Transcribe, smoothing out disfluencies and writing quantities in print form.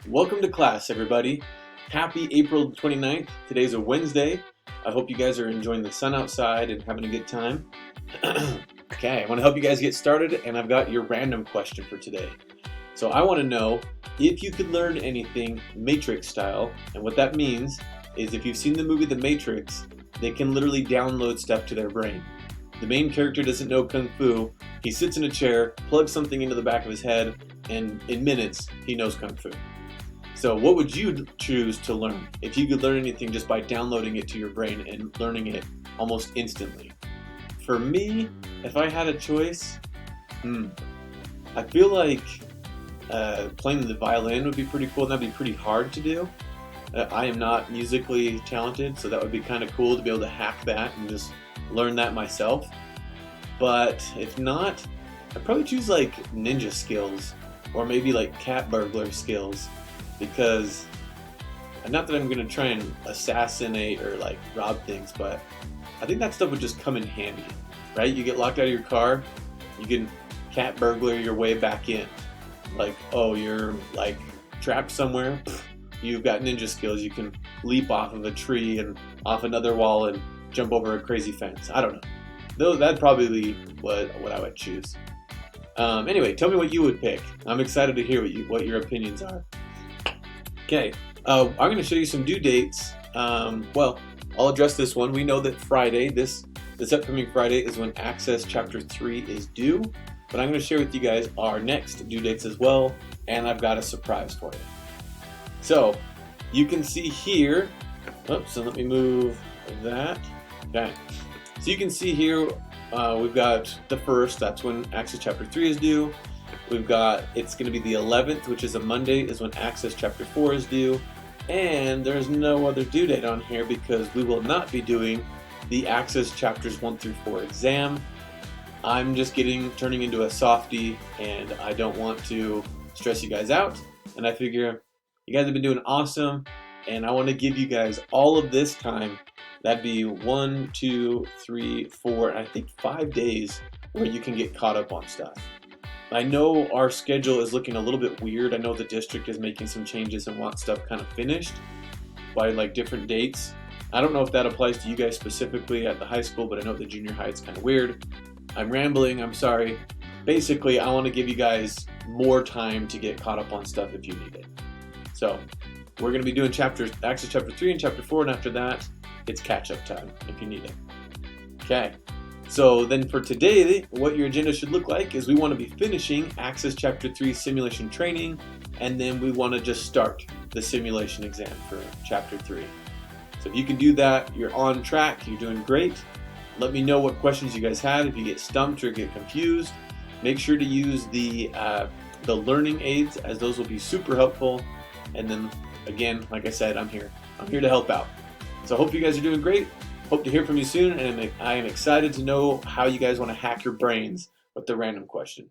Welcome to class, everybody. Happy April 29th. Today's a Wednesday. I hope you guys are enjoying the sun outside and having a good time. Okay, I want to help you guys get started, and I've got your random question for today. So I want to know if you could learn anything Matrix style, and what that means is if you've seen the movie The Matrix, they can literally download stuff to their brain. The main character doesn't know Kung Fu. He sits in a chair, plugs something into the back of his head, and in minutes, he knows Kung Fu. So what would you choose to learn if you could learn anything just by downloading it to your brain and learning it almost instantly? For me, if I had a choice, I feel like playing the violin would be pretty cool, and that'd be pretty hard to do. I am not musically talented, so that would be kind of cool to be able to hack that and just learn that myself. But if not, I'd probably choose like ninja skills or maybe like cat burglar skills, because not that I'm going to try and assassinate or like rob things, but I think that stuff would just come in handy, right? You get locked out of your car, you can cat burglar your way back in. Like, oh, you're like trapped somewhere, you've got ninja skills, you can leap off of a tree and off another wall and jump over a crazy fence. I don't know. Though that'd probably be what I would choose. Anyway, tell me what you would pick. I'm excited to hear what your opinions are. Okay, I'm going to show you some due dates. Well, I'll address this one. We know that Friday, this upcoming Friday, is when Access Chapter 3 is due. But I'm going to share with you guys our next due dates as well, and I've got a surprise for you. So, you can see here, so let me move that. Okay, so you can see here, we've got the 1st, that's when Access Chapter 3 is due. We've got, it's going to be the 11th, which is a Monday, is when Access Chapter 4 is due. And there's no other due date on here because we will not be doing the Access Chapters 1 through 4 exam. I'm just turning into a softie, and I don't want to stress you guys out. And I figure you guys have been doing awesome, and I want to give you guys all of this time. That'd be 1, 2, 3, 4, and I think 5 days where you can get caught up on stuff. I know our schedule is looking a little bit weird. I know the district is making some changes and wants stuff kind of finished by like different dates. I don't know if that applies to you guys specifically at the high school, but I know the junior high it's kind of weird. I'm rambling, I'm sorry. Basically, I want to give you guys more time to get caught up on stuff if you need it. So, we're going to be doing Access Chapter 3 and Chapter 4, and after that, it's catch-up time if you need it. Okay. So then for today, what your agenda should look like is we want to be finishing Access Chapter 3 simulation training, and then we want to just start the simulation exam for Chapter 3. So if you can do that, you're on track, you're doing great. Let me know what questions you guys have. If you get stumped or get confused, make sure to use the learning aids, as those will be super helpful. And then again, like I said, I'm here to help out. So I hope you guys are doing great. Hope to hear from you soon, and I am excited to know how you guys want to hack your brains with the random question.